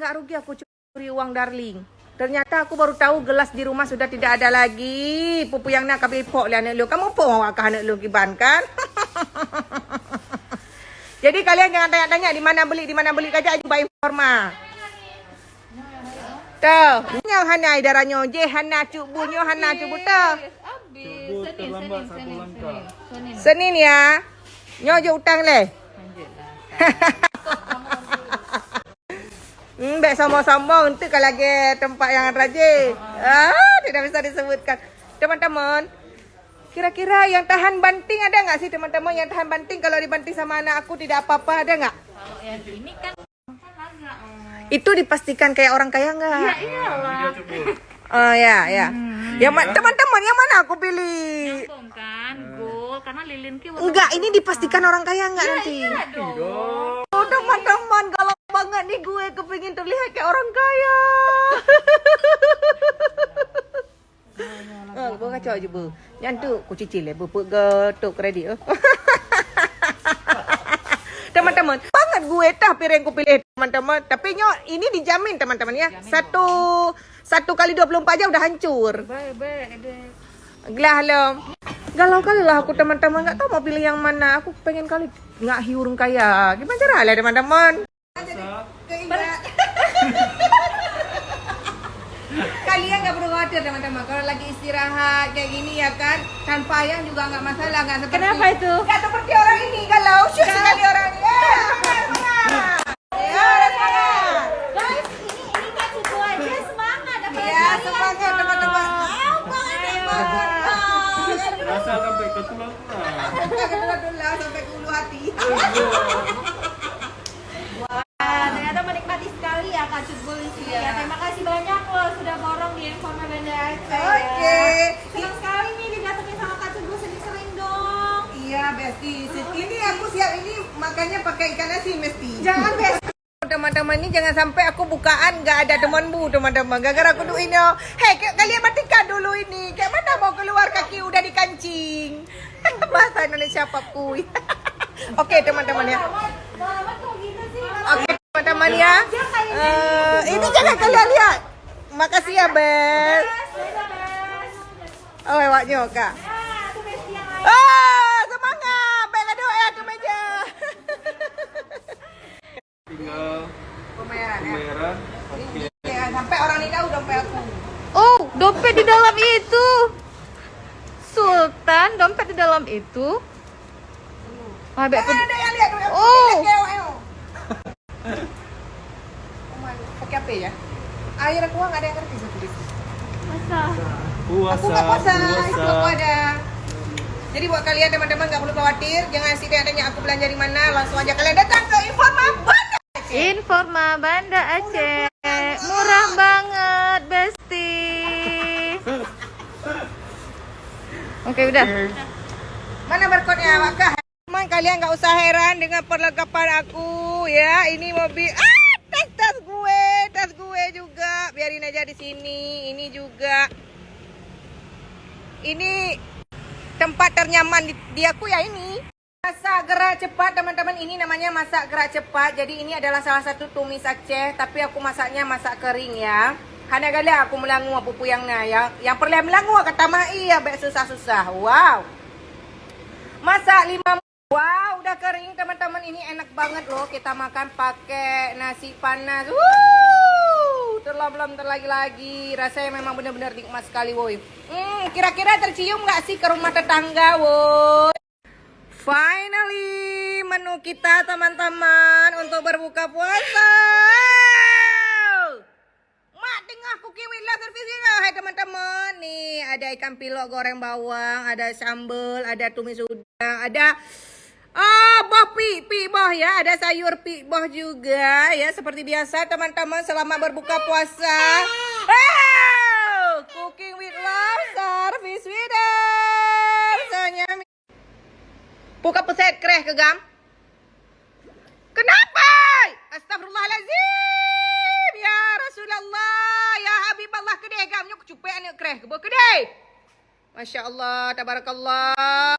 nggak rugi aku curi uang darling. Ternyata aku baru tahu gelas di rumah sudah tidak ada lagi. Pupu yang nak kabel pok lian lu. Kamu pok awak anak lu kiban kan? Jadi kalian jangan tanya-tanya di mana beli aja jumpa informa. Tuh, nyo hana idaranyo je hana cubunyo hana cubu tuh. Senin ya. Nyo je utang le. Bek sombong-sombong untuk kalau lagi tempat yang rajin. Tidak bisa disebutkan. Teman-teman, kira-kira yang tahan banting ada nggak sih teman-teman yang tahan banting kalau dibanting sama anak aku tidak apa-apa ada nggak? Kalau yang ini kan agak. Itu dipastikan kayak orang kaya nggak? Ya iyalah. Oh ya. Yang teman-teman yang mana aku pilih? Nyambung kan, gold karena lilin ki. Enggak, ini dipastikan orang kaya nggak nanti? Iya dong. Oh, teman-teman, kalau banget nih gue kepingin terlihat kayak orang kaya. Gue kacau aja bu. Yang tu aku cicil ya, bu getuk kredit. Teman-teman, banget gue tapi yang aku pilih teman-teman. Tapi ini dijamin teman-teman ya. Satu kali 24 jam udah hancur. Gelah lom. Galau kali lah aku teman-teman, nggak tahu mau pilih yang mana. Aku pengen kali nggak hiurung kaya. Gimana caranya teman-teman? Kalian nggak perlu khawatir teman-teman. Kalau lagi istirahat kayak gini ya kan, tanpa ayang juga nggak masalah, nggak seperti. Kenapa itu? Nggak seperti orang ini galau, syuk sekali orang ini. Semangat. Guys, ini kan cukup aja semangat. Ya semangat teman-teman. Rasa sampai ke tulang. Ketulah sampai ke ulu hati. Ternyata menikmati sekali ya Kak Cukbul di sini ya. Terima kasih banyak loh sudah borong di Informa Banda Aceh. Oke. Senang sekali nih didatengin sama Kak Cukbul sering-sering dong. Iya Besti. Ini aku siap ini makanya pakai ikan asin Besti. Jangan Besti. Teman-teman ini jangan sampai aku bukaan nggak ada temanmu teman-teman. Gara-gara aku duit ini. Hei kalian matikan dulu ini. Kayak mana mau keluar kaki udah dikancing. Bahasa Indonesia papui. Oke teman-teman ya. Oke teman-teman ya. Ini jangan kalian lihat. Makasih ya Bes. Oh lewatnya kak. Oh semangat. Baiklah doa ya ke meja. Tinggal Pembayaran ya. pembayaran. Oke. Ya, sampai orang ini tahu dompet aku. Oh, dompet di dalam itu. Sultan, dompet di dalam itu. Wah, Ada yang lihat dompet. Oh. Ayo. Pakai apa ya? Air aku nggak ada yang ngerti satu di sini. Masa? Aku nggak puasa, itu aku ada. Jadi buat kalian teman-teman nggak perlu khawatir, jangan sih tanya aku belanja di mana, langsung aja kalian datang ke Informa Banda Aceh. Informa Banda Aceh. Murah banget, Besti. Oke, udah. Mana barcode-nya, Wakah? Teman kalian nggak usah heran dengan perlengkapan aku ya. Ini mobil. Tas gue juga. Biarin aja di sini. Ini juga. Ini tempat ternyaman di aku ya ini. Masak gerak cepat teman-teman, ini namanya masak gerak cepat. Jadi ini adalah salah satu tumis Aceh, tapi aku masaknya masak kering ya. Hanya gala aku melangu pupu yang na ya. Yang perlu melangu kata mai ya, baik susah-susah. Wow. Masak 5. Wow, udah kering teman-teman. Ini enak banget loh. Kita makan pakai nasi panas. Belum terlagi-lagi. Rasanya memang benar-benar nikmat sekali, woi. Kira-kira tercium nggak sih ke rumah tetangga, woi? Finally, menu kita teman-teman untuk berbuka puasa. Mak tengah cooking with love service ini. Hai teman-teman, nih ada ikan pilok goreng bawang, ada sambal, ada tumis udang, ada boh boh ya, ada sayur boh juga ya. Seperti biasa teman-teman selama berbuka puasa. Cooking with love service with us. Buka peset kreh ke gam. Kenapa? Astagfirullahalazim. Ya Rasulullah, ya Habiballah kedai gam nyok cupek anak kreh ke kedai. Masya Allah, tabarakallah.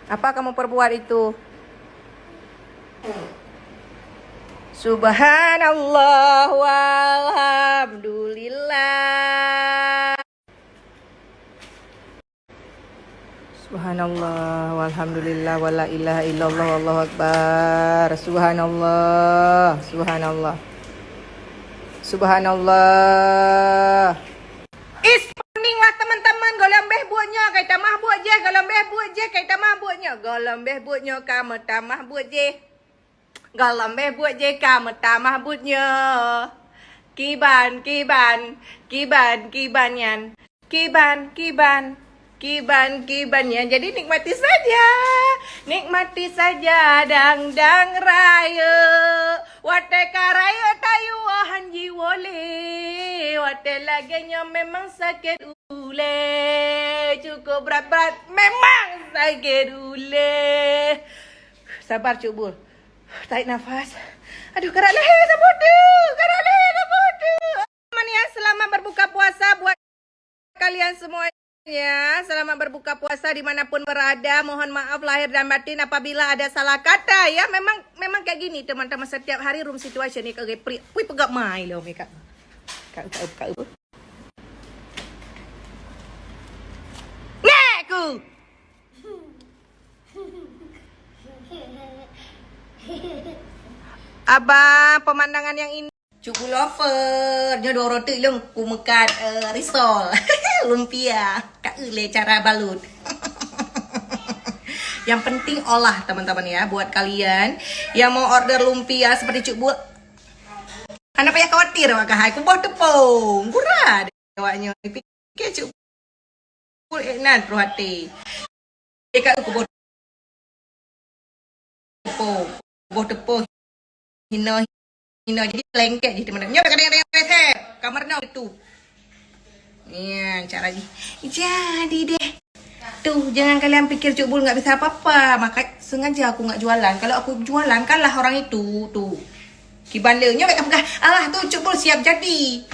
Apa kamu perbuat itu? Subhanallah walhamdulillah. Subhanallah walhamdulillah wala ilaha illallah wallahu akbar. Subhanallah, subhanallah. Subhanallah. Is pening lah teman-teman, golembeh buatnya kai tamah buat je, golembeh buat je kai tamah buatnya, golembeh buatnya kamu tamah buat je. Golembeh buat je kamu tamah buatnya. Kiban, kiban, kiban, kibanyan. Kiban, kiban. Kiban-kibannya. Jadi nikmati saja. Nikmati saja dang-dang raya. Wate karaya tayu hanji wole. Wate laganya memang sakit ule. Cukup berat-berat memang sakit ule. Sabar Cuk Bul. Tarik nafas. Aduh, karat leher sabar tu. Karat leher sabar tu. Ya, selamat berbuka puasa buat kalian semua. Ya, selamat berbuka puasa dimanapun berada. Mohon maaf lahir dan batin apabila ada salah kata ya. Memang kayak gini teman-teman, setiap hari room situation ni kau pui pegak mai lo mereka. Kau. Ngaku. Abang, pemandangan yang ini Cukup lover, nyo dua roti long ku makan risol, lumpia, kak ule cara balut. Yang penting olah teman-teman ya, buat kalian yang mau order lumpia seperti Cuk Bul. Anda payah khawatir maka aku buat tepung, kurang awaknya. Pikir Cuk Bul enak pro hati. Dekat aku buat tepung, hino jadi lengket je teman-teman. Nyo kadang-kadang resep. Kamar now itu. Ya, cara ni. Jadi deh. Tuh, jangan kalian pikir Cuk Bul enggak bisa apa-apa. Maka sengaja aku enggak jualan. Kalau aku jualan kalah orang itu. Tuh. Kibanlenya kat pegah. Alah tu Cuk Bul siap jadi.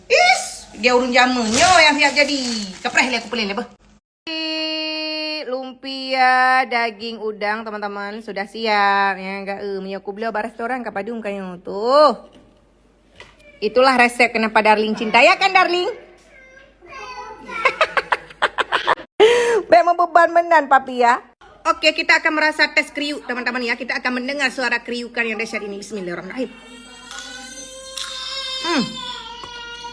Is, dia urun jamannya yang siap jadi. Kepreh aku pelin apa? Lumpia daging udang teman-teman sudah siap ya enggak aku beli bar restoran ke Padung kayu tuh. Itulah resep kenapa Darling cinta ya kan Darling? Baik membeban menan papi ya. Oke, kita akan merasa tes kriuk teman-teman ya. Kita akan mendengar suara kriukan yang dahsyat ini. Bismillahirrahmanirrahim.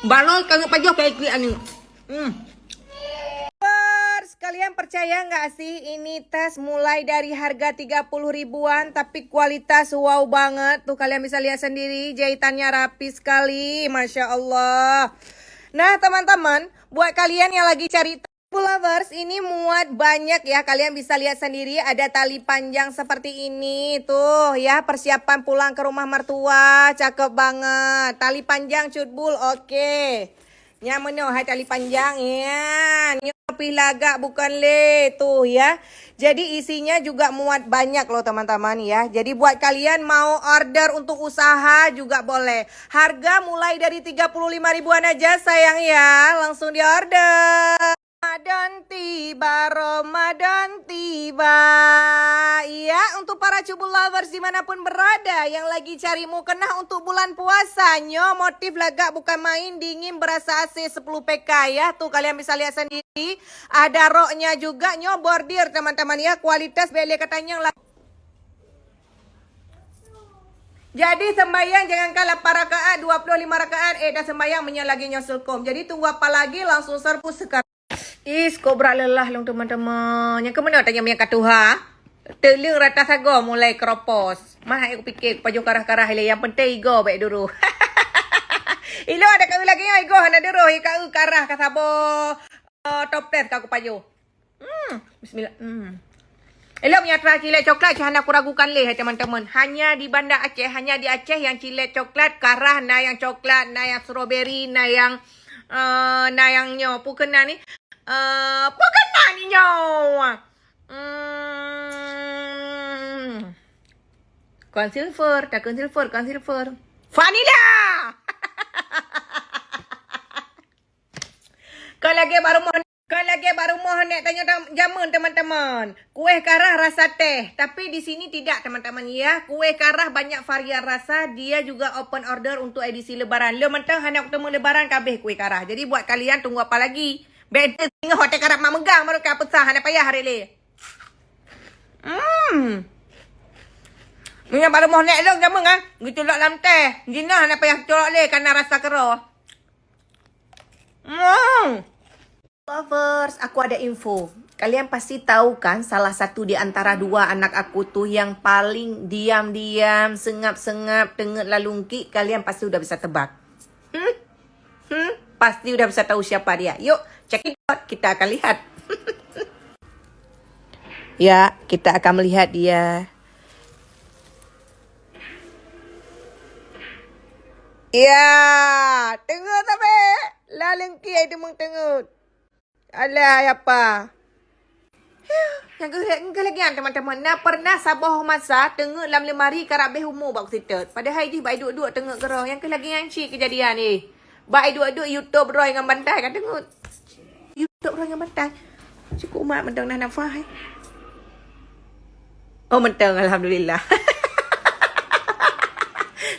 Balol kagak pajoh kayak kriuk anu. Kalian percaya nggak sih ini tas mulai dari harga 30 ribuan tapi kualitas wow banget. Tuh kalian bisa lihat sendiri jahitannya rapi sekali. Masya Allah. Nah teman-teman, buat kalian yang lagi cari lovers ini muat banyak ya. Kalian bisa lihat sendiri ada tali panjang seperti ini. Tuh ya, persiapan pulang ke rumah mertua. Cakep banget. Tali panjang Cuk Bul, oke. Nyaman hai tali panjang ya. Nyopi lagak bukan le tuh ya. Jadi isinya juga muat banyak loh teman-teman ya. Jadi buat kalian mau order untuk usaha juga boleh. Harga mulai dari 35 ribuan aja sayang ya. Langsung di order. Ramadan tiba. Iya, untuk para Cuk Bul lovers dimanapun berada yang lagi cari mukena untuk bulan puasa, nyo motif lagak bukan main, dingin berasa AC 10 PK ya. Tuh kalian bisa lihat sendiri. Ada roknya juga, nyo bordir teman-teman ya. Kualitas beli katanya lah. Jadi sembahyang jangan kalah 4 rakaat, 25 rakaat. Dah sembahyang lagi nyosulkom. Jadi tunggu apa lagi, langsung serbu sekarang. Is, kobra lelah long teman-teman. Yang kemana tanya yang kata ha? Telung rata sago mulai keropos. Mana aku fikir paju karah-karah ile yang penting go baik dulu. Ilo ada kau lagi yang go hana dulu kau karah kasabo top 10 kau paju. Bismillah. Ilo punya cilek coklat jangan aku ragukan leh teman-teman. Hanya di Banda Aceh, hanya di Aceh yang cilek coklat karah, na yang coklat, na yang strawberry, na yang nyo pukena ni. Pukena ni nyo. Consilver, tak consilver. Vanilla. Kalau lagi baru mau Lagi baru mau nak tanya jamun teman-teman. Kuih karah rasa teh. Tapi di sini tidak teman-teman ya. Kuih karah banyak varian rasa. Dia juga open order untuk edisi lebaran. Lo mentang hendak ketemu lebaran kabeh kuih karah. Jadi buat kalian tunggu apa lagi? Beda tengah hotel karah mak megang baru ke pesah. Ada payah hari ni. Ni baru mau nak lo jamun kan? Gitu lok dalam teh. Gina nak payah colok le karena rasa keroh. Lovers, aku ada info. Kalian pasti tahu kan salah satu di antara dua anak aku tuh yang paling diam-diam, sengap-sengap, tenget lalungki. Kalian pasti udah bisa tebak. Pasti udah bisa tahu siapa dia. Yuk, check it out. Kita akan lihat. Ya, kita akan melihat dia. Ya, tengut tapi. Lalungki itu mung tengut. Alah, apa? Yang kelegian teman-teman. Nah, pernah sabah masa tengok dalam lemari karabeh umur bak sitet. Padahal dia baik duduk tengok gerah. Yang kelegian cik kejadian ni. Baik duduk YouTube roy dengan bantai kan tengok. YouTube roy dengan bantai. Cukup umat mentang dah nafas. Oh, mentang alhamdulillah.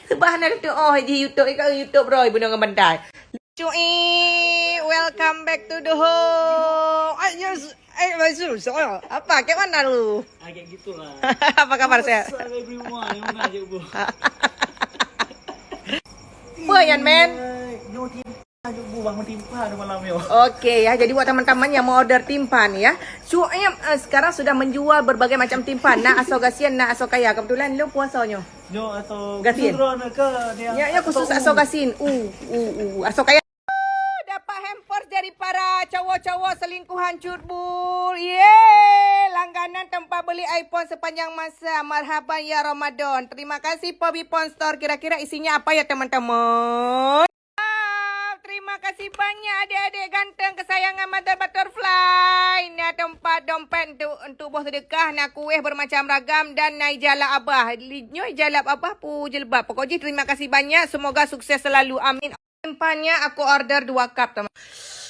Subhanallah tu oh di YouTube roy bunuh dengan bantai. Cuy, welcome back to the home. Apa? Kayak mana lu? Kayak gitulah. Apa kabar sehat? Everyone, yang mana je bu? Apa yan, men? Yo bu bang mentimpa di malam yo. Okey ya, jadi buat teman-teman yang mau order timpan ya. Cuy, sekarang sudah menjual berbagai macam timpan. Nak aso gasian, nak aso kaya. Kebetulan lu puasanya. Yo atau Gasin. Ya, khusus aso gasin. Aso kaya. Dapat hampers dari para cowok-cowok selingkuhan curbul. Yeay! Langganan tempat beli iPhone sepanjang masa. Marhaban ya Ramadan. Terima kasih Pobi Phone Store. Kira-kira isinya apa ya teman-teman? Terima kasih banyak adik-adik ganteng kesayangan Mother Butterfly. Nah, tempat dompet untuk bos sedekah. Nah, kuih bermacam ragam dan naik jalap abah. Nyoy jalap abah pu jelbab. Pokoknya terima kasih banyak. Semoga sukses selalu. Amin. Timpannya aku order 2 cup teman.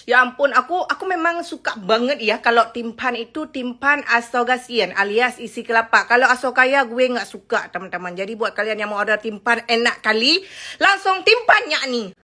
Ya ampun, aku memang suka banget ya kalau timpan itu timpan asogasian alias isi kelapa. Kalau asokaya gue nggak suka teman-teman. Jadi buat kalian yang mau order timpan enak kali, langsung timpannya nih.